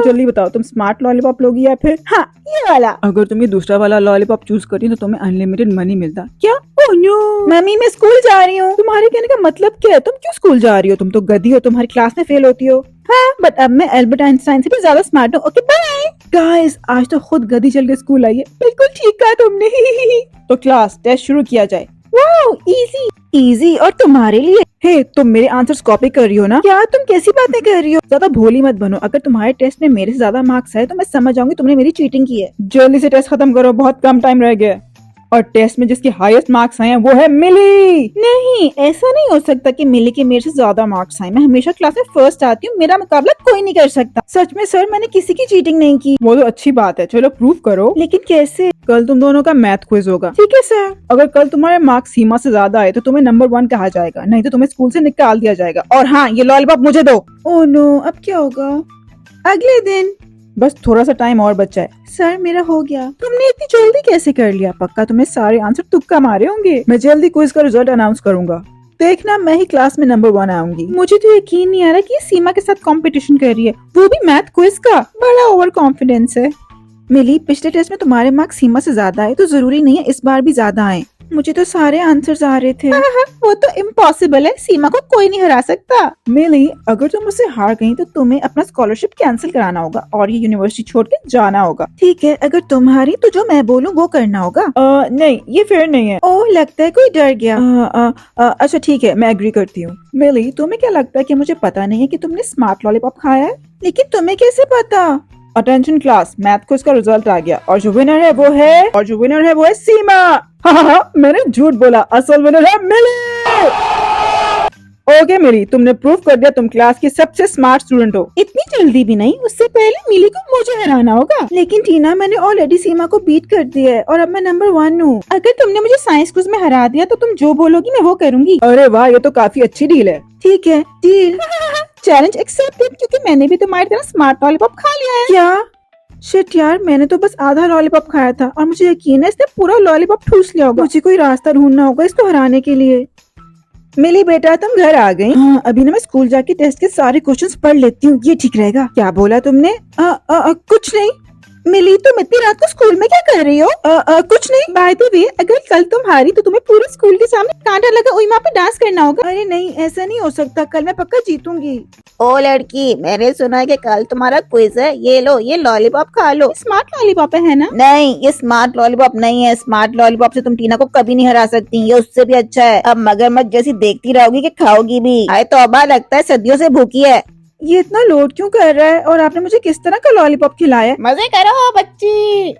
जल्दी बताओ, तुम स्मार्ट लॉलीपॉप लोगी या फिर हाँ ये वाला। अगर तुम ये दूसरा वाला लॉलीपॉप चूज करी तो तुम्हें अनलिमिटेड मनी मिलता। क्या? ओह नो मम्मी मैं स्कूल जा रही हूँ। तुम्हारे कहने का मतलब क्या है? तुम क्यों स्कूल जा रही हो? तुम तो गधी हो, तुम्हारी क्लास में फेल होती हो। हाँ बट अब मैं एल्बर्ट आइंस्टाइन से भी ज्यादा स्मार्ट हूँ। Okay bye. गाइस आज तो खुद गधी चल के स्कूल आई है। बिल्कुल ठीक कहा तुमने। तो क्लास टेस्ट शुरू किया जाए। वाओ इजी इजी और तुम्हारे लिए। हे तुम मेरे आंसर्स कॉपी कर रही हो ना? क्या तुम कैसी बातें कर रही हो? ज्यादा भोली मत बनो। अगर तुम्हारे टेस्ट में मेरे से ज्यादा मार्क्स आए तो मैं समझ जाऊंगी तुमने मेरी चीटिंग की है। जल्दी से टेस्ट खत्म करो, बहुत कम टाइम रह गया है। और टेस्ट में जिसकी हाईएस्ट मार्क्स आए हैं वो है मिली। नहीं ऐसा नहीं हो सकता कि मिली के मेरे से ज्यादा मार्क्स आए। मैं हमेशा क्लास में फर्स्ट आती हूँ, मेरा मुकाबला कोई नहीं कर सकता। सच में सर मैंने किसी की चीटिंग नहीं की। वो तो अच्छी बात है, चलो प्रूव करो। लेकिन कैसे? कल तुम दोनों का मैथ क्विज होगा। ठीक है सर। अगर कल तुम्हारे मार्क्स सीमा से ज्यादा आए तो तुम्हें नंबर 1 कहा जाएगा, नहीं तो तुम्हें स्कूल से निकाल दिया जाएगा। और हाँ, ये लॉलीपॉप मुझे दो। ओह नो अब क्या होगा? अगले दिन। बस थोड़ा सा टाइम और बचा है। सर मेरा हो गया। तुमने इतनी जल्दी कैसे कर लिया? पक्का तुमने सारे आंसर तुक्का मारे होंगे। मैं जल्दी क्विज का रिजल्ट अनाउंस करूंगा, देखना मैं ही क्लास में नंबर 1 आऊंगी। मुझे तो यकीन नहीं आ रहा कि ये सीमा के साथ कंपटीशन कर रही है, वो भी मैथ क्विज का। बड़ा ओवर कॉन्फिडेंस है। मिली पिछले टेस्ट में तुम्हारे मार्क्स सीमा से ज्यादा आए तो जरूरी नहीं है इस बार भी ज्यादा आए। मुझे तो सारे आंसर्स आ रहे थे। वो तो इम्पॉसिबल है, सीमा को कोई नहीं हरा सकता। मिली अगर तुम मुझसे हार गई तो तुम्हें अपना स्कॉलरशिप कैंसिल कराना होगा और ये यूनिवर्सिटी छोड़ के जाना होगा। ठीक है अगर तुम हारी तो जो मैं बोलूँ वो करना होगा। नहीं ये फेयर नहीं है। ओह लगता है कोई डर गया। अच्छा ठीक है, मैं एग्री करती हूँ। मिली तुम्हें क्या लगता है कि मुझे पता नहीं है कि तुमने स्मार्ट लॉलीपॉप खाया है? लेकिन तुम्हें कैसे पता? अटेंशन क्लास, मैथ क्विज का रिजल्ट आ गया और जो विनर है वो है सीमा। हाँ, मैंने झूठ बोला, असल विनर है मिली। ओके मिली, तुमने प्रूव कर दिया तुम क्लास की सबसे स्मार्ट स्टूडेंट हो। इतनी जल्दी भी नहीं, उससे पहले मिली को मुझे हराना होगा। लेकिन टीना मैंने ऑलरेडी सीमा को बीट कर दिया है और अब मैं नंबर 1 हूँ। अगर तुमने मुझे साइंस क्विज में हरा दिया तो तुम जो बोलोगी मैं वो करूंगी। अरे वाह, ये तो काफी अच्छी डील है। ठीक है डील। चैलेंज एक्सेप्टेड, क्योंकि मैंने भी तुम्हारी तरह स्मार्ट लॉलीपॉप खा लिया है। क्या? शिट यार, मैंने तो बस आधा लॉलीपॉप खाया था और मुझे यकीन है इसने पूरा लॉलीपॉप ठूस लिया होगा। मुझे कोई रास्ता ढूंढना होगा इसको हराने के लिए। मिली बेटा तुम घर आ गई? हाँ अभी ना मैं स्कूल जाके टेस्ट के सारे क्वेश्चंस पढ़ लेती हूँ, ये ठीक रहेगा। क्या बोला तुमने? कुछ नहीं। मिली तुम इतनी रात को स्कूल में क्या कर रही हो? कुछ नहीं। बाय द वे अगर कल तुम हारी तो तुम्हें पूरे स्कूल के सामने कांटा लगा हुई वहाँ पे डांस करना होगा। अरे नहीं ऐसा नहीं हो सकता, कल मैं पक्का जीतूंगी। ओ लड़की, मैंने सुना है कि कल तुम्हारा क्विज है। ये लो, ये लॉलीपॉप खा लो। स्मार्ट लॉलीपॉप है ना? नहीं, ये स्मार्ट लॉलीपॉप नहीं है। स्मार्ट लॉलीपॉप से तुम टीना को कभी नहीं हरा सकती, ये उससे भी अच्छा है। अब मगरमच्छ जैसी देखती रहोगी कि खाओगी भी। आए तौबा, लगता है सदियों से भूखी है। ये इतना लोड क्यों कर रहा है? और आपने मुझे किस तरह का लॉलीपॉप खिलाया? मजे करो बच्ची।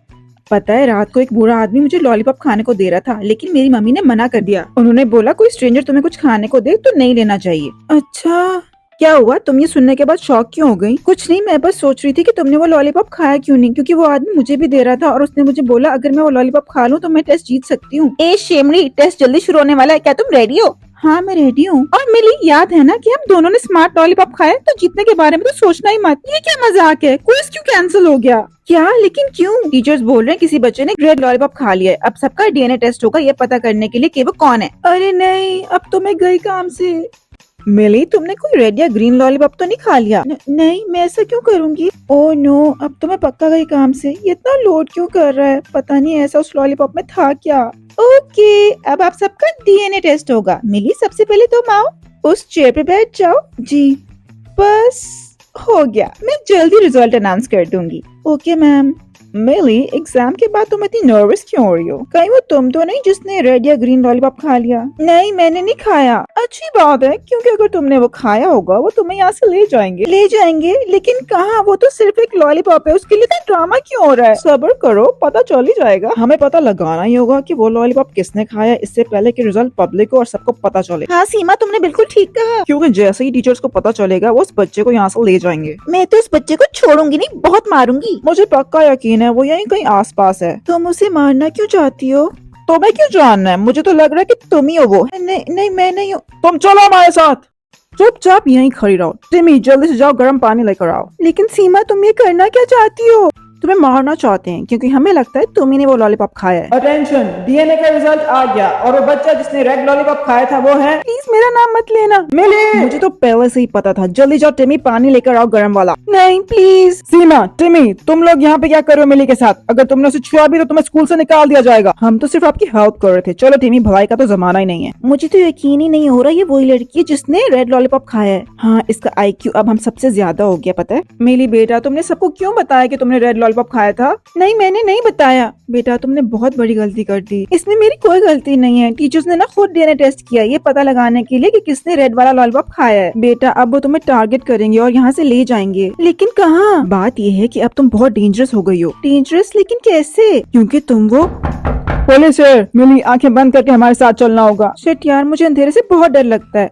पता है रात को एक बूढ़ा आदमी मुझे लॉलीपॉप खाने को दे रहा था, लेकिन मेरी मम्मी ने मना कर दिया। उन्होंने बोला कोई स्ट्रेंजर तुम्हें कुछ खाने को दे तो नहीं लेना चाहिए। अच्छा क्या हुआ, तुम ये सुनने के बाद शॉक क्यों हो गई? कुछ नहीं, मैं बस सोच रही थी कि तुमने वो लॉलीपॉप खाया क्यों नहीं, क्योंकि वो आदमी मुझे भी दे रहा था और उसने मुझे बोला अगर मैं वो लॉलीपॉप खा लूं तो मैं टेस्ट जीत सकती हूँ। ए शेमड़ी, टेस्ट जल्दी शुरू होने वाला है, क्या तुम रेडी हो? हाँ मैं रेडी हूँ। और मिली याद है ना कि हम दोनों ने स्मार्ट लॉलीपॉप खाया, तो जीतने के बारे में तो सोचना ही मत। ये क्या मजाक है? क्विज क्यों कैंसिल हो गया? क्या? लेकिन क्यों? टीचर्स बोल रहे हैं किसी बच्चे ने रेड लॉलीपॉप खा लिया है। अब सबका डीएनए टेस्ट होगा ये पता करने के लिए कि वो कौन है। अरे नहीं, अब तो मैं गई काम से। मिली तुमने कोई रेड या ग्रीन लॉलीपॉप तो नहीं खा लिया? नहीं, मैं ऐसा क्यों करूंगी? ओह नो, अब तो मैं पक्का गई काम से। ये इतना लोड क्यों कर रहा है? पता नहीं ऐसा उस लॉलीपॉप में था क्या। ओके, अब आप सबका डीएनए टेस्ट होगा। मिली सबसे पहले तुम आओ, उस चेयर पे बैठ जाओ। जी बस हो गया, मैं जल्दी रिजल्ट अनाउंस कर दूंगी। Okay ma'am. मिली एग्जाम के बाद तुम इतनी नर्वस क्यों हो रही हो? कहीं वो तुम तो नहीं जिसने रेड या ग्रीन लॉलीपॉप खा लिया? नहीं मैंने नहीं खाया। अच्छी बात है, क्योंकि अगर तुमने वो खाया होगा वो तुम्हें यहाँ से ले जाएंगे। ले जाएंगे? लेकिन कहाँ? वो तो सिर्फ एक लॉलीपॉप है, उसके लिए तो ड्रामा क्यों हो रहा है? सब्र करो, पता चल ही जाएगा। हमें पता लगाना ही होगा कि वो लॉलीपॉप किसने खाया, इससे पहले कि रिजल्ट पब्लिक को और सबको पता चले। हाँ सीमा तुमने बिल्कुल ठीक कहा। क्योंकि जैसे ही टीचर्स को पता चलेगा वो उस बच्चे को यहाँ से ले जाएंगे। मैं तो उस बच्चे को छोड़ूंगी नहीं, बहुत मारूंगी। मुझे पक्का यकीन है वो यहीं कहीं आसपास है। तुम उसे मारना क्यों चाहती हो? तो मैं क्यों जानना है, मुझे तो लग रहा है कि तुम ही हो वो। नहीं मैं नहीं हूँ। तुम चलो हमारे साथ। चुपचाप यहीं खड़ी रहो। टिमी जल्दी से जाओ, गर्म पानी लेकर आओ। लेकिन सीमा तुम ये करना क्या चाहती हो? तुम्हें मारना चाहते हैं क्योंकि हमें लगता है तुम ही ने वो लॉलीपॉप खाया है। अटेंशन, डीएनए का रिजल्ट आ गया और वो बच्चा जिसने रेड लॉलीपॉप खाया था वो है प्लीज मेरा नाम मत लेना। मिली। मुझे तो पहले से ही पता था। जल्दी जाओ टिमी, पानी लेकर आओ गर्म वाला। नहीं प्लीज। सीमा, टिमी, तुम लोग यहाँ पे क्या कर रहे हो मिली के साथ? अगर तुमने उसे छुआ भी तो तुम्हें स्कूल से निकाल दिया जाएगा। हम तो सिर्फ आपकी हेल्प कर रहे थे। चलो टिमी, भलाई का तो जमाना ही नहीं है। मुझे तो यकीन ही नहीं हो रहा ये वही लड़की है जिसने रेड लॉलीपॉप खाया है। हाँ, इसका IQ अब हम सबसे ज्यादा हो गया, पता है। मिली बेटा, तुमने सबको क्यों बताया कि तुमने रेड लॉलीपॉप खाया था? नहीं, मैंने नहीं बताया। बेटा, तुमने बहुत बड़ी गलती कर दी। इसमें मेरी कोई गलती नहीं है। टीचर्स ने ना खुद DNA टेस्ट किया ये पता लगाने के लिए कि किसने रेड वाला लॉलीपॉप खाया है। बेटा, अब वो तुम्हें टारगेट करेंगे और यहाँ से ले जाएंगे। लेकिन कहाँ? बात ये है कि अब तुम बहुत डेंजरस हो गई हो। डेंजरस? लेकिन कैसे? क्योंकि तुम वो पुलिस है। मिली, आंखें बंद करके हमारे साथ चलना होगा। शिट यार, मुझे अंधेरे से बहुत डर लगता है।